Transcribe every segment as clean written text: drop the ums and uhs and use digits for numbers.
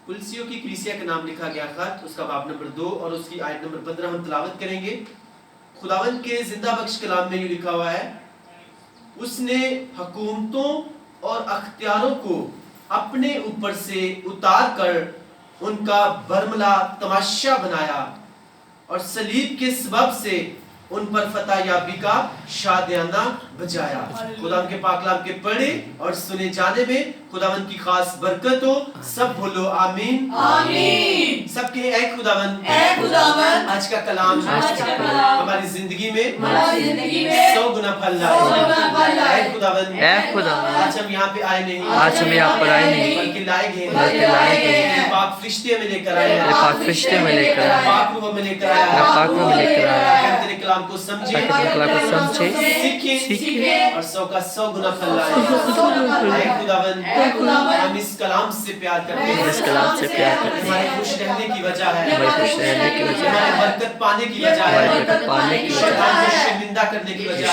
کلسیوں کی کلیسیا کا نام لکھا گیا خط، اس کا باب نمبر 2 اور اس کی آیت نمبر 15 ہم تلاوت کریں گے۔ خداوند کے زندہ بخش کلام میں یہ لکھا ہوا ہے، اس نے حکومتوں اور اختیاروں کو اپنے اوپر سے اتار کر ان کا برملا تماشا بنایا اور صلیب کے سبب سے ان پر فتح یابی کا شادیانہ بجایا۔ خداوند کے پاک کلام کے پڑھے اور سنے جانے میں خداوند کی خاص برکت ہو۔ سب بولو آمین آمین۔ سب کہیں اے خداوند، اے خداوند، آج کا کلام ہماری زندگی میں 100 گنا پھل لائے۔ اے خداوند، اے خداوند، آج ہم یہاں پہ آئے نہیں، آج ہم یہاں پر آئے نہیں، بلکہ لائے گئے پاک فرشتے میں لے کر آئے، پاک فرشتے میں لے کر آئے، پاک روح میں لے کر آئے، پاک روح میں لے کر آئے۔ تیرے کلام کو سمجھے، سیکھیں اور 100 کا 100 گنا پھل لائے۔ اے خداوند، ہم اس کلام سے پیار کرتے ہیں، اس کلام سے پیار کرتے ہیں۔ ہمارے خوش رہنے کی وجہ ہے، ہمارے خوش رہنے کی وجہ ہے، ہمارے برکت پانے کی وجہ ہے، برکت پانے کی وجہ ہے، شیطان کو شرمندہ کرنے کی وجہ ہے،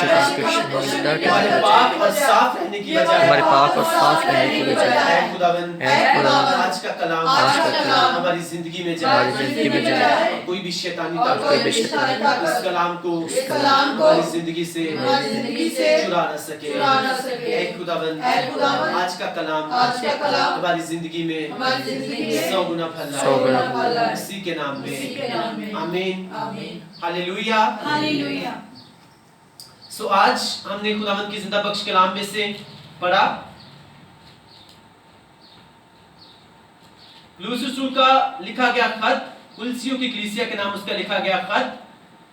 ہمارے پاک اور صاف رہنے کی وجہ ہے، ہمارے پاک اور صاف رہنے کی وجہ ہے۔ اے خداوند، آج کا کلام ہماری زندگی میں جائے، کوئی بھی شیطانی طاقت اس کلام کو ہماری زندگی سے چرا نہ سکے۔ اے خداوند، آج کا کلام ہماری زندگی میں 100 گنا پھل لائے، اسی کے نام میں آمین ہاللیلویہ۔ سو آج ہم نے خداوند کی زندہ بخش کلام میں سے پڑھا لوس رسول کا لکھا گیا خط، کلسیوں کی کلیسیا کے نام اس کا لکھا گیا خط۔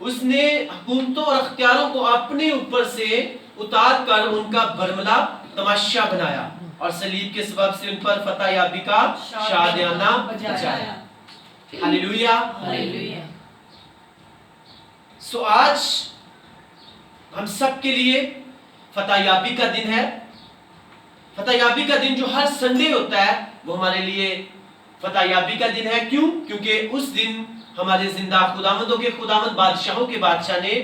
اس نے حکومتوں اور اختیاروں کو اپنے اوپر سے اتار کر ان کا برملا تماشا بنایا اور صلیب کے سبب سے ان پر فتح یابی کا شادیانہ بجایا۔ ہاللیلویہ۔ سو آج ہم سب کے لیے فتح یابی کا دن ہے۔ فتح یابی کا دن جو ہر سنڈے ہوتا ہے وہ ہمارے لیے فتح یابی کا دن ہے۔ کیوں؟ کیونکہ اس دن ہمارے زندہ خداوندوں کے خداوند بادشاہوں کے بادشاہ نے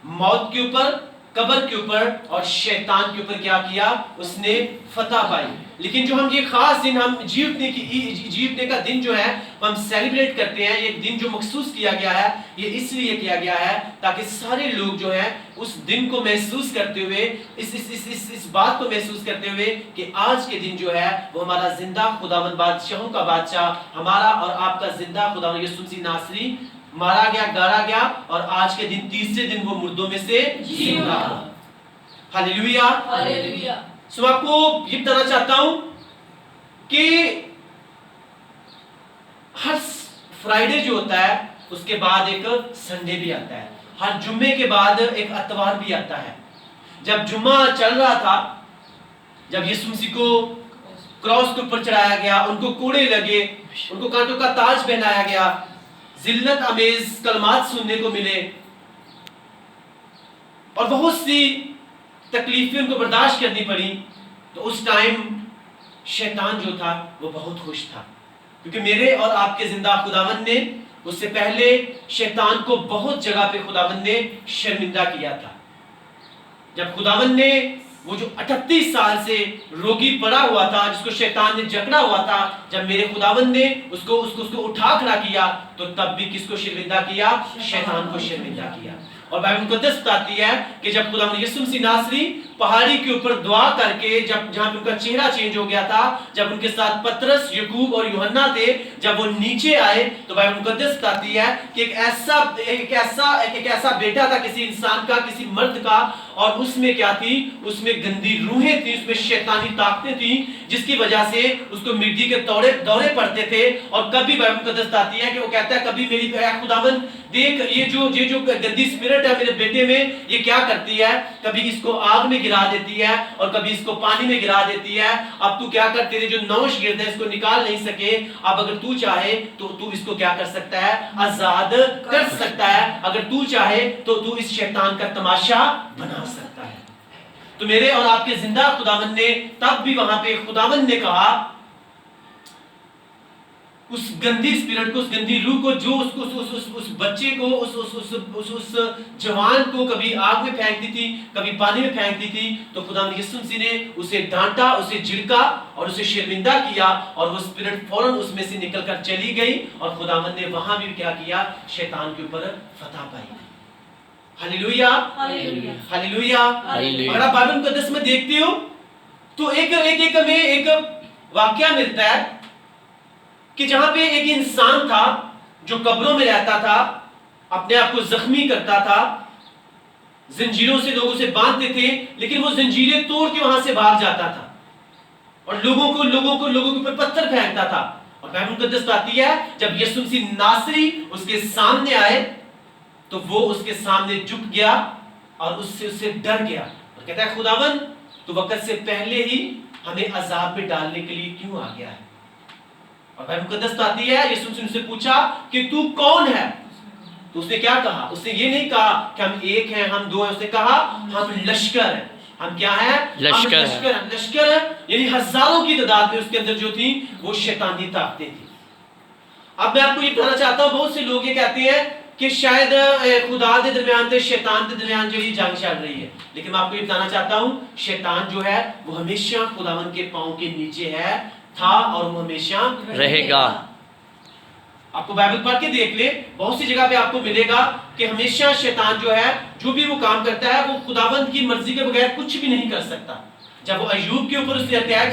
موت کے اوپر، قبر کے اوپر اور شیطان کے اوپر کیا کیا؟ اس نے فتح پائی۔ لیکن جو ہم یہ خاص دن ہم جیتنے کا دن جو ہے وہ ہم سیلیبریٹ کرتے ہیں، یہ دن جو مخصوص کیا گیا ہے یہ اس لیے کیا گیا ہے تاکہ سارے لوگ جو ہیں اس دن کو محسوس کرتے ہوئے اس بات کو محسوس کرتے ہوئے کہ آج کے دن جو ہے وہ ہمارا زندہ خداوند بادشاہوں کا بادشاہ، ہمارا اور آپ کا زندہ خداوند یسوع مسیح ناصری مارا گیا، گاڑا گیا اور آج کے دن تیسرے دن وہ مردوں میں سے جی اٹھا۔ ہاللیلویہ۔ سو آپ کو یہ بتانا چاہتا ہوں کہ ہر فرائیڈے جو ہوتا ہے اس کے بعد ایک سنڈے بھی آتا ہے، ہر جمعے کے بعد ایک اتوار بھی آتا ہے۔ جب جمعہ چل رہا تھا، جب یسوع مسیح کو کراس کے اوپر چڑھایا گیا، ان کو کوڑے لگے، ان کو کانٹوں کا تاج پہنایا گیا، ذلت آمیز کلمات سننے کو ملے اور بہت سی تکلیفیں ان کو برداشت کرنی پڑی، تو اس ٹائم شیطان جو تھا وہ بہت خوش تھا، کیونکہ میرے اور آپ کے زندہ خداوند نے اس سے پہلے شیطان کو بہت جگہ پہ خداوند نے شرمندہ کیا تھا۔ جب خداوند نے وہ جو 38 سال سے روگی پڑا ہوا تھا، جس کو شیطان نے جکڑا ہوا تھا، جب میرے خداوند نے اس کو اٹھا کھڑا کیا تو تب بھی کس کو شرمندہ کیا؟ شیطان کو شرمندہ کیا۔ اور بائبل مقدس بتاتی ہے کہ جب خداوند یسوع مسیح ناصری پہاڑی کے اوپر دعا کر کے جہاں پہ ان کا چہرہ چینج ہو گیا تھا، جب ان کے ساتھ پترس، یعقوب اور یوحنا تھے، جب وہ نیچے آئے تو بائبل مقدس بتاتی ہے کہ ایک ایسا بیٹا تھا کسی انسان کا، کسی مرد کا، اور اس میں کیا تھی؟ اس میں گندی روحیں تھیں، اس میں شیطانی طاقتیں تھیں، جس کی وجہ سے اس کو مردی کے دورے پڑتے تھے۔ اور کبھی بائبل مقدس بتاتی ہے کہ وہ کہتا ہے کبھی میری خداوند دیکھ یہ جو گندی اسپرٹ ہے میرے بیٹے میں، یہ کیا کرتی ہے؟ کبھی اس کو آگ میں گرا دیتی ہے اور کبھی اس کو پانی میں گرا دیتی ہے۔ اب تو کیا کر، تیرے جو نوش گرد ہے اس کو نکال نہیں سکے، اب اگر تو چاہے تو تو اس کو کیا کر سکتا ہے؟ آزاد کر سکتا ہے۔ اگر تو چاہے تو تو اس شیطان کا تماشا بنا سکتا ہے۔ تو میرے اور آپ کے زندہ خداوند نے تب بھی وہاں پہ خداوند نے کہا، اس گندی اسپرٹ کو, اس گندی روح کو جو اس بچے کو, اس جوان کو کبھی آگ میں پھینکتی تھی, کبھی پانی میں پھینکتی تھی, تو خدا یسوع مسیح نے اسے ڈانٹا, اسے جھڑکا اور اسے شرمندہ کیا, اور وہ اسپرٹ فوراً اس میں سے نکل کر چلی گئی, اور خداوند نے وہاں بھی کیا کیا, شیطان کے اوپر فتح پائی. ہلیلویا, ہلیلویا. اگر آپ بائبل مقدس میں دیکھتے ہو تو ایک ہمیں ایک واقعہ ملتا ہے کہ جہاں پہ ایک انسان تھا جو قبروں میں رہتا تھا, اپنے آپ کو زخمی کرتا تھا, زنجیروں سے لوگوں سے باندھتے تھے, لیکن وہ زنجیریں توڑ کے وہاں سے باہر جاتا تھا اور لوگوں کے اوپر پتھر پھینکتا تھا. اور بائبل مقدس بتاتی ہے جب یسوع مسیح ناصری اس کے سامنے آئے تو وہ اس کے سامنے جھک گیا اور اس سے ڈر گیا اور کہتا ہے خداوند تو وقت سے پہلے ہی ہمیں عذاب میں ڈالنے کے لیے کیوں آ گیا ہے. اور بائبل مقدس بتاتی ہے یسوع مسیح سے پوچھا کہ تو کون ہے, تو اس نے کیا کہا, اس نے یہ نہیں کہا کہ ہم ایک ہیں, ہم دو ہیں, اس نے کہا ہم لشکر ہیں. ہم کیا ہیں؟ لشکر ہیں, یعنی ہزاروں کی تعداد میں اس کے اندر جو تھی وہ شیطانی طاقتیں تھیں. اب میں آپ کو یہ بتانا چاہتا ہوں, بہت سے لوگ یہ کہتے ہیں کہ شاید خدا کے درمیان تے شیطان کے درمیان جو یہ جنگ چل رہی ہے, لیکن میں آپ کو یہ بتانا چاہتا ہوں شیطان جو ہے وہ ہمیشہ خداوند کے پاؤں کے نیچے ہے, تھا اور وہ ہمیشہ رہے گا. آپ کو بائبل پڑھ کے دیکھ لیں, بہت سی جگہ پہ آپ کو ملے گا کہ ہمیشہ شیطان جو ہے جو بھی وہ کام کرتا ہے وہ خداوند کی مرضی کے بغیر کچھ بھی نہیں کر سکتا. جب وہ ایوب کے اوپر اس نے اٹیک,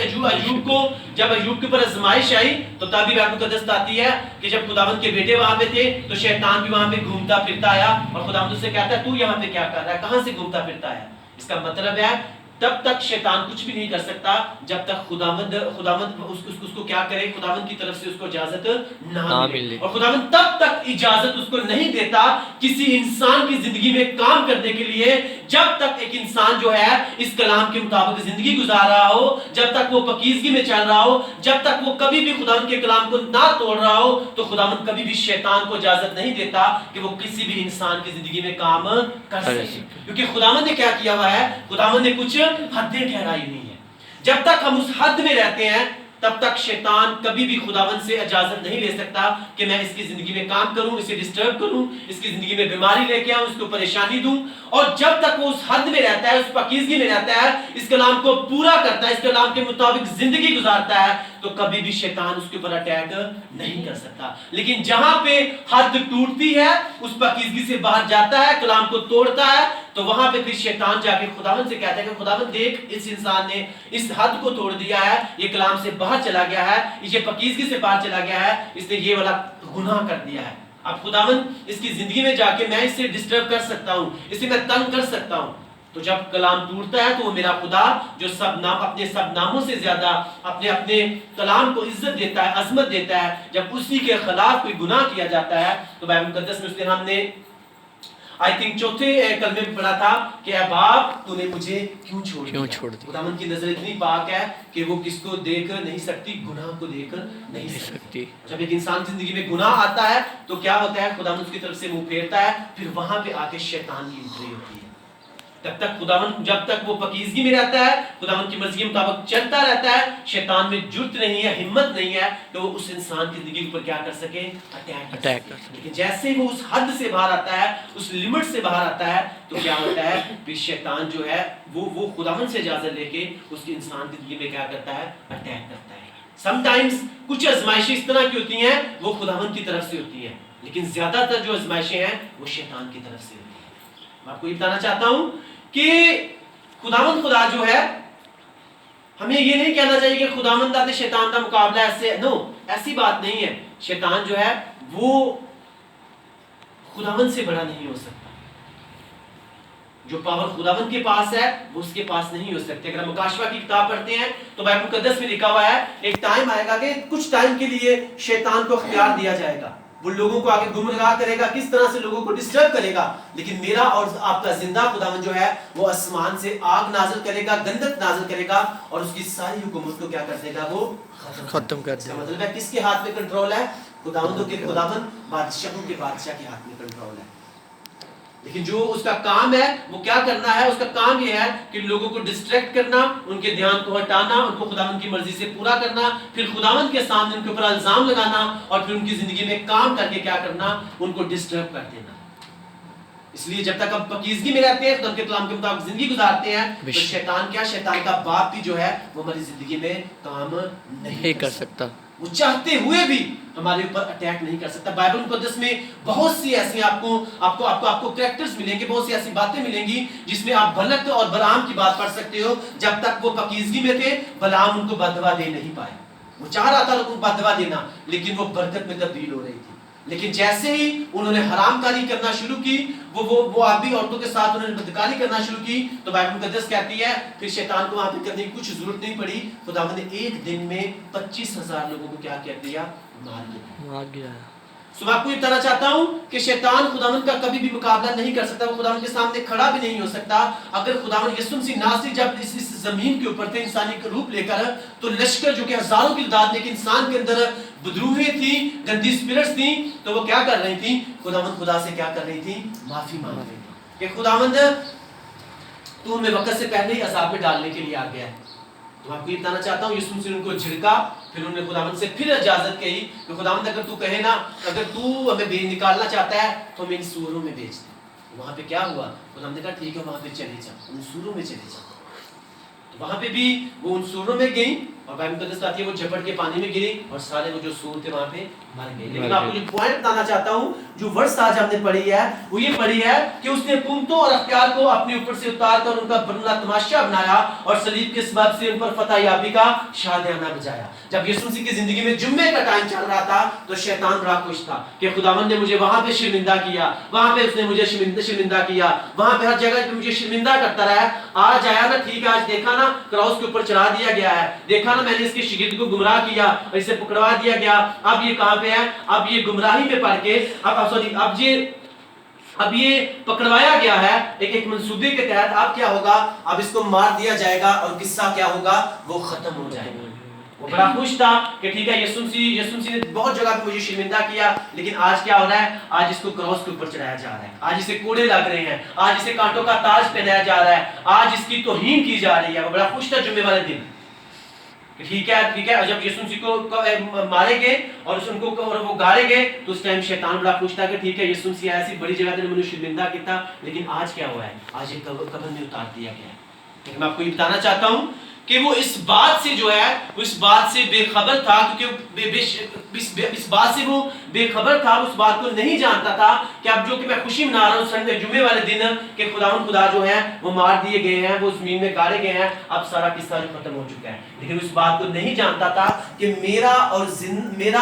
جب ایوب کے اوپر آزمائش آئی تو تب بھی بائبل مقدس آتی ہے کہ جب خداوند کے بیٹے وہاں پہ تھے تو شیطان بھی وہاں پہ گھومتا پھرتا آیا اور خداوند سے کہتا ہے تو یہاں پہ کیا کر رہا ہے, کہاں سے گھومتا پھرتا آیا. اس کا مطلب ہے تب تک شیطان کچھ بھی نہیں کر سکتا جب تک خداوند اس کو کیا کرے, خداوند کی طرف سے اس کو اجازت نہ ملے. اور خداوند تب تک اجازت اس کو نہیں دیتا کسی انسان کی زندگی میں کام کرنے کے لیے جب تک ایک انسان جو ہے اس کلام کے مطابق زندگی گزار رہا ہو, جب تک وہ پاکیزگی میں چل رہا ہو, جب تک وہ کبھی بھی خداوند کے کلام کو نہ توڑ رہا ہو, تو خداوند کبھی بھی شیطان کو اجازت نہیں دیتا کہ وہ کسی بھی انسان کی زندگی میں کام کر سکے. کیونکہ خداوند نے کیا کیا ہوا ہے, خداوند نے کچھ حدیں ٹھہرائی نہیں ہے. جب تک ہم اس حد میں رہتے ہیں تب تک شیطان کبھی بھی خداوند سے اجازت نہیں لے سکتا کہ میں اس کی زندگی میں کام کروں, اسے ڈسٹرب کروں, اس کی زندگی میں بیماری لے کے آؤں, اس کو پریشانی دوں. اور جب تک وہ اس حد میں رہتا ہے, اس پاکیزگی میں رہتا ہے, اس کلام کو پورا کرتا ہے, اس کلام کے مطابق زندگی گزارتا ہے, تو کبھی بھی شیطان اس کے اوپر اٹیک نہیں کر سکتا. لیکن جہاں پہ حد ٹوٹتی ہے, اس پاکیزگی سے باہر جاتا ہے, کلام کو توڑتا ہے, تو وہاں پہ پھر شیطان جا کے خداوند سے کہتا ہے کہ خداوند دیکھ اس انسان نے اس حد کو توڑ دیا ہے, یہ کلام سے باہر چلا گیا ہے, یہ پاکیزگی سے باہر چلا گیا ہے, اس نے یہ والا گناہ کر دیا ہے. اب خداوند اس کی زندگی میں جا کے میں اسے ڈسٹرب کر سکتا ہوں, اسے میں تنگ کر سکتا ہوں. تو جب کلام ٹوٹتا ہے تو وہ میرا خدا جو اپنے سب ناموں سے زیادہ اپنے کلام کو عزت دیتا ہے, عظمت دیتا ہے, جب اسی کے خلاف کوئی گناہ کیا جاتا ہے تو بائبل مقدس میں اس دن ہم نے آئی تھنک چوتھے کلمے میں پڑھا تھا کہ اے باپ تو نے مجھے کیوں چھوڑ دیا. خداوند کی نظر اتنی پاک ہے کہ وہ کس کو دیکھ نہیں سکتی, گناہ کو دیکھ نہیں سکتی. جب ایک انسان کی زندگی میں گناہ آتا ہے تو کیا ہوتا ہے, خداوند اس کی طرف سے منہ پھیرتا ہے, پھر وہاں پہ آ کے شیطان کی انٹری ہوتی ہے. تب تک خداوند جب تک وہ پاکیزگی میں رہتا ہے, خداوند کی مرضی کے مطابق چلتا رہتا ہے, شیطان میں جرت نہیں ہے, ہمت نہیں ہے کہ وہ اس انسان کی زندگی پر کیا کر سکے, اٹیک کر سکے. لیکن جیسے وہ اس حد سے باہر آتا ہے, اس لمٹ سے باہر آتا ہے, تو کیا ہوتا ہے, پھر شیطان جو ہے وہ خداوند سے اجازت لے کے اس کی انسان کی زندگی میں کیا کرتا ہے, اٹیک کرتا ہے. سم ٹائمز کچھ آزمائشیں اس طرح کی ہوتی ہیں وہ خداوند کی طرف سے ہوتی ہیں, لیکن زیادہ تر جو آزمائشیں ہیں وہ شیطان کی طرف سے ہوتی ہیں. میں آپ کو یہ بتانا چاہتا ہوں کہ خداوند خدا جو ہے, ہمیں یہ نہیں کہنا چاہیے کہ خداوند آتے شیطان کا مقابلہ ایسے, نو, ایسی بات نہیں ہے. شیطان جو ہے وہ خداوند سے بڑا نہیں ہو سکتا. جو پاور خداوند کے پاس ہے وہ اس کے پاس نہیں ہو سکتے. اگر ہم مکاشفہ کی کتاب پڑھتے ہیں تو بائبل مقدس میں لکھا ہوا ہے ایک ٹائم آئے گا کہ کچھ ٹائم کے لیے شیطان کو اختیار دیا جائے گا, وہ لوگوں کو آگے گمراہ کرے گا, کس طرح سے لوگوں کو ڈسٹرب کرے گا. لیکن میرا اور آپ کا زندہ خداوند جو ہے وہ آسمان سے آگ نازل کرے گا, گندک نازل کرے گا, اور اس کی ساری حکومت کو کیا کر دے گا, وہ ختم کر دے گا. مطلب ہے کس کے ہاتھ میں کنٹرول ہے, خداوندوں کے خداوند, بادشاہوں کے بادشاہ کے ہاتھ میں کنٹرول ہے. لیکن جو اس کا کام ہے وہ کیا کرنا ہے؟ اس کا کام یہ ہے کہ لوگوں کو ڈسٹریکٹ کرنا، ان کے دھیان کو ہٹانا، ان کو خداوند کی مرضی سے پورا کرنا، پھر خداوند کے سامنے ان کے اوپر الزام لگانا، اور پھر ان کی زندگی میں کام کر کے کیا کرنا؟ ان کو ڈسٹرب کر دینا۔ اس لیے جب تک ہم پاکیزگی میں رہتے ہیں، خدا کے کلام کے مطابق زندگی گزارتے ہیں، تو شیطان کیا؟ شیطان کا باپ بھی جو ہے وہ ہماری زندگی میں کام نہیں کر سکتا۔ وہ چاہتے ہوئے بھی ہمارے اوپر اٹیک نہیں کر سکتا۔ بائبل مقدس میں بہت سی ایسی آپ کو کریکٹرز ملیں گے، بہت سی ایسی باتیں ملیں گی جس میں آپ بلک اور بلعام کی بات پڑھ سکتے ہو۔ جب تک وہ پاکیزگی میں تھے، بلعام ان کو بددعا دے نہیں پائے۔ وہ چاہ رہا تھا لوگوں کو بددعا دینا، لیکن وہ برکت میں تبدیل ہو رہی تھی۔ لیکن جیسے ہی انہوں نے حرام کاری کرنا شروع کی، وہ آبی عورتوں کے ساتھ انہوں نے بدکاری کرنا شروع کی، تو بائبل مقدس کہتی ہے پھر شیطان کو وہاں پہ کرنے کی کچھ ضرورت نہیں پڑی، خداوند نے ایک دن میں 25,000 لوگوں کو کیا کر دیا؟ مار گیا۔ سو میں آپ کو یہ بتانا چاہتا ہوں کہ شیطان خداوند کا کبھی بھی مقابلہ نہیں کر سکتا، وہ خداوند کے سامنے کھڑا بھی نہیں ہو سکتا۔ اگر خداوند یسوع مسیح ناصری جب اس زمین کے اوپر تھے انسانی کا روپ لے کر، تو لشکر جو کہ ہزاروں کی تعداد میں ایک انسان کے اندر بدروہیں تھیں، گندی اسپرٹس تھیں، تو وہ کیا کر رہی تھیں؟ خدا سے کیا کر رہی تھیں؟ معافی مانگ رہی تھیں کہ خداوند تو ہمیں وقت سے پہلے ہی عذاب میں ڈالنے کے لیے آ گیا ہے۔ تو آپ کو یہ بتانا چاہتا ہوں یسوع مسیح نے ان کو جھڑکا، پھر انہوں نے خداوند سے پھر اجازت کہی کہ خداوند اگر تو کہے نا، اگر تو ہمیں نکالنا چاہتا ہے تو ہمیں ان سوروں میں بھیج دے۔ وہاں پہ کیا ہوا؟ خداوند نے کہا ٹھیک ہے، وہاں پہ چلے جاؤ، ان سوروں میں چلے جاؤ۔ تو وہاں پہ بھی وہ ان سوروں میں گئیں، اور بائبل مقدس آتی ہے وہ جھپٹ کے پانی میں گری، اور سارے وہ جو سور تھے وہاں پہ مر گئے۔ لیکن آپ کو جو پوائنٹ بتانا چاہتا ہوں، جو ورس آج ہم نے پڑھی ہے وہ یہ پڑھی ہے کہ اس نے حکومتوں اور اختیار کو اپنے اوپر سے اتار کر ان کا بننا تماشا بنایا، اور صلیب کے سبب سے ان پر فتح یابی کا شادیانہ بجایا۔ جب یسوع مسیح کی زندگی میں جمعے کا ٹائم چل رہا تھا تو شیطان بڑا خوش تھا کہ خداوند نے مجھے وہاں پہ شرمندہ کیا، وہاں پہ اس نے مجھے شرمندہ کیا، وہاں پہ ہر جگہ پہ مجھے شرمندہ کرتا رہا ہے۔ آج آیا نا، ٹھیک ہے، آج دیکھا نا کراس کے اوپر چڑھا دیا گیا ہے، دیکھا نا میں نے اس کے شاگرد کو گمراہ کیا اور اسے پکڑوا دیا گیا، اب یہ کہاں پہ ہے؟ اب یہ گمراہی میں پڑ کے اب یہ پکڑوایا گیا ہے ایک منصوبے کے تحت۔ اب کیا ہوگا؟ اب اس کو مار دیا جائے گا، اور قصہ کیا ہوگا؟ وہ ختم ہو جائے گا۔ وہ بڑا خوش تھا کہ ٹھیک ہے، یسوع مسیح نے بہت جگہ پہ مجھے شرمندہ کیا، لیکن آج کیا ہو رہا ہے؟ آج اس کو کراس کے اوپر چڑھایا جا رہا ہے، آج اسے کوڑے لگ رہے ہیں، آج اسے کانٹوں کا تاج پہنایا جا رہا ہے، آج اس کی توہین کی جا رہی ہے۔ وہ بڑا خوش تھا جمعے والے دن، ٹھیک ہے۔ اور جب یسوع مسیح کو مارے گئے اور ان کو وہ گاڑے گئے، تو اس ٹائم شیطان بڑا خوش تھا کہ ٹھیک ہے، یسوع مسیح ایسی بڑی جگہ نے مجھے شرمندہ کیا، لیکن آج کیا ہوا ہے؟ آج ایک قبر میں اتار دیا گیا ہے۔ لیکن میں آپ کو یہ بتانا چاہتا ہوں کہ وہ اس بات سے جو ہے وہ اس بات سے بے خبر تھا، کیونکہ اس بات سے وہ بے خبر تھا، اس بات کو نہیں جانتا تھا کہ اب جو کہ میں خوشی منا رہا ہوں سنڈے جمعے والے دن کہ خدا جو ہے وہ مار دیے گئے ہیں، وہ زمین میں گاڑے گئے ہیں، اب سارا قصہ جو ختم ہو چکا ہے۔ لیکن اس بات کو نہیں جانتا تھا کہ میرا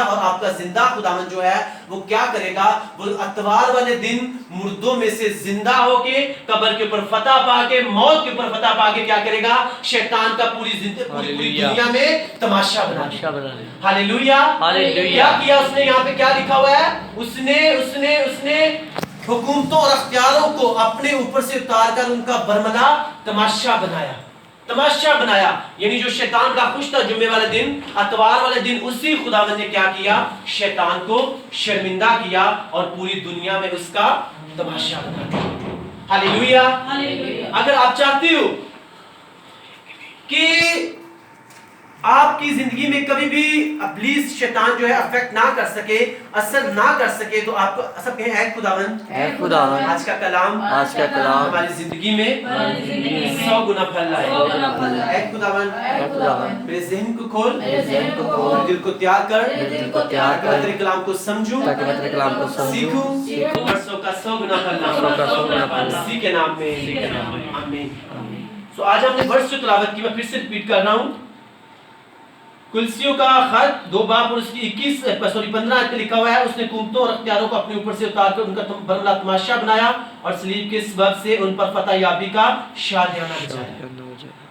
اور آپ کا زندہ خداوند جو ہے وہ کیا کرے گا؟ وہ اتوار والے دن مردوں میں سے زندہ ہو کے قبر کے اوپر فتح پا کے، موت کے اوپر فتح پا کے کیا کرے گا؟ شیطان کا پوری دنیا میں تماشا بنا دے۔ ہاللیلویا۔ کیا کیا اس نے؟ یہاں پہ کیا لکھا ہوا ہے؟ اس نے حکومتوں اور اختیاروں کو اپنے اوپر سے اتار کر ان کا برملا تماشا بنایا۔ یعنی جو شیطان بڑا خوش تھا جمعے والے دن، اتوار والے دن اسی خداوند نے کیا کیا؟ شیطان کو شرمندہ کیا اور پوری دنیا میں اس کا تماشا بنا دیا۔ ہاللیلویا۔ اگر آپ چاہتے ہو کہ آپ کی زندگی میں کبھی بھی ابلیس شیطان جو ہے افیکٹ نہ کر سکے، اثر نہ کر سکے، تو آپ کو سب کہیں اے خداوند، آج کا کلام ہماری زندگی میں 100 گنا پھل لائے۔ اے خداوند میرے ذہن کو کھول، میرے دل کو تیار کر، میں تیرے کلام کو سمجھوں، سیکھوں، برسوں کا 100 گنا پھل لاؤں، اسی کے نام میں آمین۔ سو آج ہم نے ورس جو تلاوت کی، میں پھر سے ریپیٹ کر رہا ہوں۔ کلسیوں کا خط 2 باب اور اس کی 15 آیت میں لکھا ہوا ہے، اس نے حکومتوں اور اختیاروں کو اپنے اوپر سے اتار کر ان کا برملا تماشا بنایا اور صلیب کے سبب سے ان پر فتح یابی کا شادیانہ بجایا۔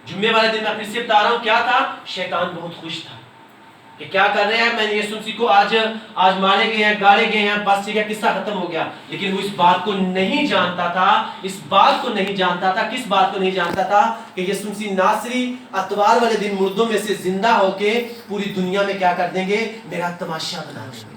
جمعے والے دن میں پھر سے بتا رہا ہوں کیا تھا؟ شیطان بہت خوش تھا کہ کیا کر رہے ہیں؟ میں نے یسوع مسیح کو آج مارے گئے ہیں، گاڑے گئے ہیں، بس ٹھیک ہے، قصہ ختم ہو گیا۔ لیکن وہ اس بات کو نہیں جانتا تھا، کس بات کو نہیں جانتا تھا کہ یسوع مسیح ناصری اتوار والے دن مردوں میں سے زندہ ہو کے پوری دنیا میں کیا کر دیں گے؟ میرا تماشا بنا دیں گے۔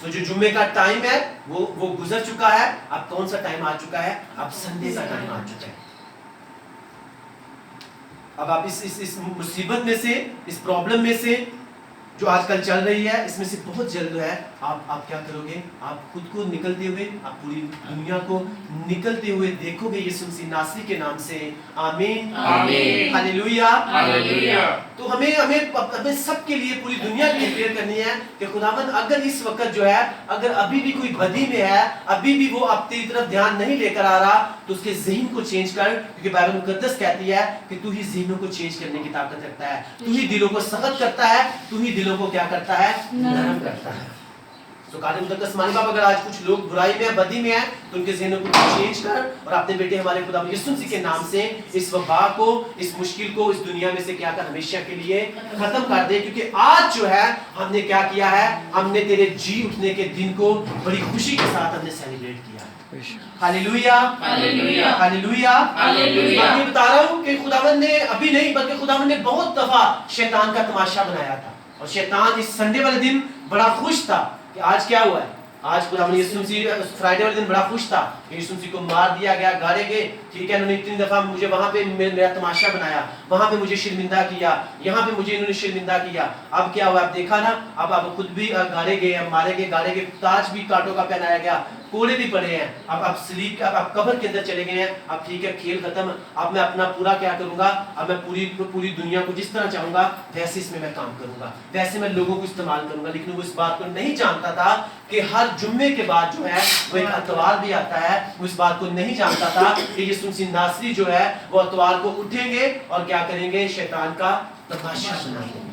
تو جو جمعے کا ٹائم ہے وہ گزر چکا ہے. اب کون سا ٹائم آ چکا ہے؟ اب سنڈے کا ٹائم آ چکا ہے. اب آپ اس مصیبت میں سے، اس پرابلم میں سے جو آج کل چل رہی ہے، اس میں سے بہت جلد جو ہے آپ کیا کرو گے؟ آپ خود کو نکلتے ہوئے، آپ پوری دنیا کو نکلتے ہوئے دیکھو گے یسوع مسیح ناصری کے نام سے. آمین آمین. Hallelujah hallelujah. تو ہمیں سب کے لیے، پوری دنیا کے لیے پریئر کرنی ہے کہ خداوند اگر اس وقت جو ہے، اگر ابھی بھی کوئی بدی میں ہے، ابھی بھی وہ آپ تیری طرف دھیان نہیں لے کر آ رہا، تو اس کے ذہن کو چینج کر. کیونکہ بائبل مقدس کہتی ہے کہ تو ہی ذہنوں کو چینج کرنے کی طاقت رکھتا ہے، تو ہی دلوں کو سخت کرتا ہے، تو ہی دلوں کو کیا کرتا ہے؟ نرم کرتا ہے. تو کالم مقدس مانی باپ اگر آج کچھ لوگ برائی میں، بدی میں ہیں، تو ان کے ذہنوں کو چینج کر اور اپنے بیٹے ہمارے خدا یسوع مسیح کے نام سے اس وبا کو، اس مشکل کو اس دنیا میں سے کیا کر ہمیشہ کے لیے ختم کر دے. کیونکہ آج جو ہے ہم نے کیا کیا ہے؟ ہم نے تیرے جی اٹھنے کے دن کو بڑی خوشی کے ساتھ ہم نے سیلیبریٹ کیا. Hallelujah hallelujah. ہاللویا. ہاللویا. میں بتا رہا ہوں کہ خداوند نے ابھی نہیں بلکہ خداوند نے بہت دفعہ شیطان کا تماشا بنایا تھا. اور شیطان اس سنڈے والے دن بڑا خوش تھا کہ آج کیا ہوا ہے. آج خداوند یسوع مسیح فرائیڈے والے دن بڑا خوش تھا کہ یسوع مسیح کو مار دیا گیا، گاڑے گئے. ٹھیک ہے، انہوں نے اتنی دفعہ مجھے وہاں پہ میرا تماشا بنایا، وہاں پہ مجھے شرمندہ کیا، یہاں پہ مجھے انہوں نے شرمندہ کیا. اب کیا ہوا؟ اب دیکھا نا، اب خود بھی گاڑے گئے، مارے گئے، گاڑے گئے، تاج بھی کانٹوں کا پہنایا گیا، کوڑے بھی پڑے ہیں. اب سلیپ کا، اب قبر کے اندر چلے گئے ہیں. اب ٹھیک ہے، کھیل ختم. اب میں اپنا پورا کیا کروں گا؟ اب میں پوری دنیا کو جس طرح چاہوں گا ویسے اس میں کام کروں گا، ویسے میں لوگوں کو استعمال کروں گا. لیکن وہ اس بات کو نہیں جانتا تھا کہ ہر جمعے کے بعد جو ہے وہ ایک اتوار بھی آتا ہے. وہ اس بات کو نہیں جانتا تھا کہ یسوع مسیح ناصری جو ہے وہ اتوار کو اٹھیں گے اور کیا کریں گے؟ شیطان کا تماشا بنائیں گے.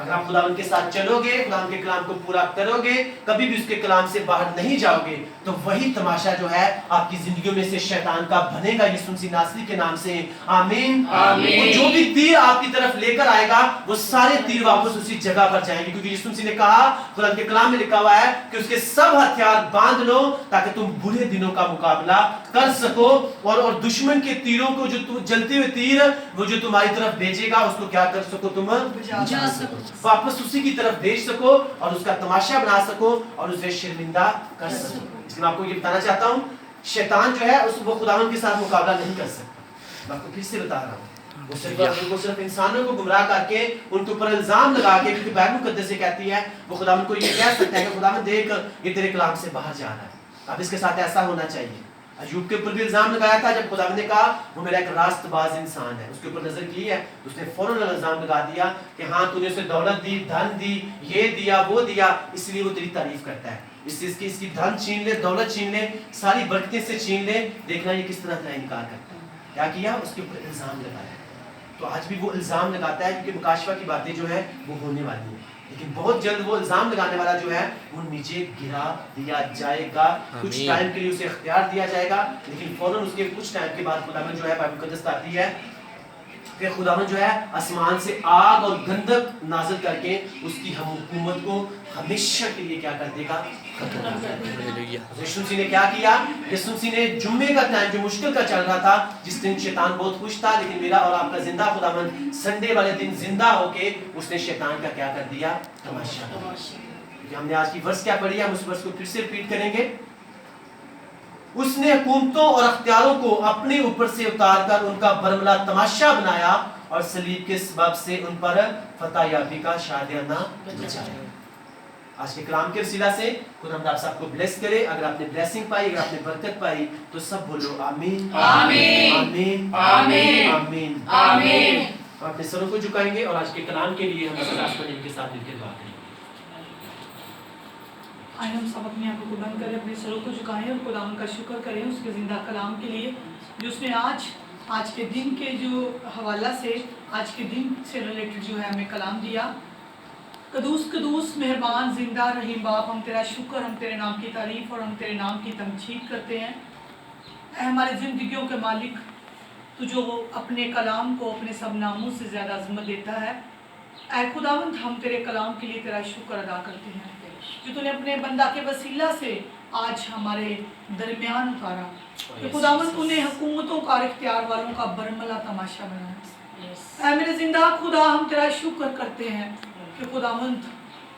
اگر آپ خداوند کے ساتھ چلو گے، خداوند کے کلام کو پورا کرو گے، کبھی بھی اس کے کلام سے باہر نہیں جاؤ گے، تو وہی تماشا جو ہے آپ کی زندگیوں میں سے شیطان کا بنے گا یسوع مسیح ناصری کے نام سے. آمین. آمین. وہ جو بھی تیر آپ کی طرف لے کر آئے گا وہ سارے تیر واپس اسی جگہ پر جائیں گے. کیونکہ یسوع مسیح نے کہا، خداوند کے کلام میں لکھا ہوا ہے کہ اس کے سب ہتھیار باندھ لو تاکہ تم برے دنوں کا مقابلہ کر سکو، اور دشمن کے تیروں کو، جو جلتے ہوئے تیر وہ جو تمہاری طرف بھیجے گا، اس کو کیا کر سکو؟ تم بچا سکو، واپس اسی کی طرف بھیج سکو اور اس کا تماشا بنا سکو اور اسے شرمندہ کر سکو. اس لیے میں آپ کو یہ بتانا چاہتا ہوں، شیطان جو ہے وہ خداوند کے ساتھ مقابلہ نہیں کر سکتا. میں آپ کو پھر سے بتا رہا ہوں، وہ صرف انسانوں کو گمراہ کر کے ان کے اوپر الزام لگا کے، کیونکہ بائبل مقدس یہ کہتی ہے وہ خداوند کو یہ کہہ سکتا ہے کہ خداوند دیکھ یہ تیرے کلام سے باہر جا رہا ہے. اب اس کے ساتھ ایسا ہونا چاہیے. ایوب کے اوپر بھی الزام لگایا تھا جب خداوند نے کہا وہ میرا ایک راست باز انسان ہے. اس کے اوپر نظر کی ہے، اس نے فوراً الزام لگا دیا کہ ہاں تو نے اسے دولت دی، دھن دی، یہ دیا، وہ دیا، اس لیے وہ تیری تعریف کرتا ہے. اس کی دھن چھین لے، دولت چھین لے، ساری برکتیں سے چھین لے، دیکھنا یہ کس طرح تیرا انکار کرتا ہے. کیا کیا؟ اس کے اوپر الزام لگایا. تو آج بھی وہ الزام لگاتا ہے کیونکہ مکاشفہ کی باتیں جو ہے وہ ہونے والی ہیں. لیکن بہت جلد وہ الزام لگانے والا جو ہے وہ نیچے گرا دیا جائے گا. کچھ ٹائم کے لیے اسے اختیار دیا جائے گا، لیکن فوراً اس کے کچھ ٹائم کے بعد خداوند جو ہے بائبل مقدس آتی ہے کہ خداوند جو ہے آسمان سے آگ اور گندک نازل کر کے اس کی ہم حکومت کو ہمیشہ کے لیے کیا کر دے گا؟ ختم کر دے گا. یسوع مسیح نے کیا کیا؟ یسوع مسیح نے جمعے کا ٹائم جو مشکل کا چل رہا تھا، جس دن شیطان بہت خوش تھا، لیکن میرا اور آپ کا زندہ خداوند سنڈے والے دن زندہ ہو کے اس نے شیطان کا کیا کر دیا؟ تماشا. ہم نے آج کی ورس کیا پڑھی ہے، ہم اس ورس کو پھر سے ریپیٹ کریں گے. اس نے حکومتوں اور اختیاروں کو اپنے اوپر سے اتار کر ان کا برملا تماشا بنایا اور صلیب کے سبب سے ان پر فتح یابی کا شادیانہ بچایا. آج کے کلام کے وسیلہ سے خدا ہم آپ سب کو بلیس کرے. اگر آپ نے بلیسنگ پائی، اگر آپ نے برکت پائی تو سب بولو آمین آمین آمین آمین آمین آمین. ہم اپنے سروں کو جھکائیں گے اور آج کے کلام کے لیے ہم اس کلاس پڑھنے کے ساتھ مل کے دعا کریں گے. آئے ہم سب اپنی آنکھوں کو بند کریں، اپنے سروں کو جھکائیں اور خداوند کا شکر کریں اس کے زندہ کلام کے لیے جو اس نے آج کے دن کے جو حوالہ سے، آج کے دن سے ریلیٹڈ جو ہے ہمیں کلام دیا. قدوس قدوس مہربان زندہ رحیم باپ، ہم تیرا شکر، ہم تیرے نام کی تعریف اور ہم تیرے نام کی تمجید کرتے ہیں. اے ہماری زندگیوں کے مالک، تو جو اپنے کلام کو اپنے سب ناموں سے زیادہ عظمت دیتا ہے، اے خداوند ہم تیرے کلام کے لیے تیرا شکر ادا کرتے ہیں جو تو نے اپنے بندہ کے وسیلہ سے آج ہمارے درمیان اتارا. کہ خداوند تو نے حکومتوں کا، اختیار والوں کا برملا تماشا بنایا. اے میرے زندہ خدا، ہم تیرا شکر کرتے ہیں کہ خداوند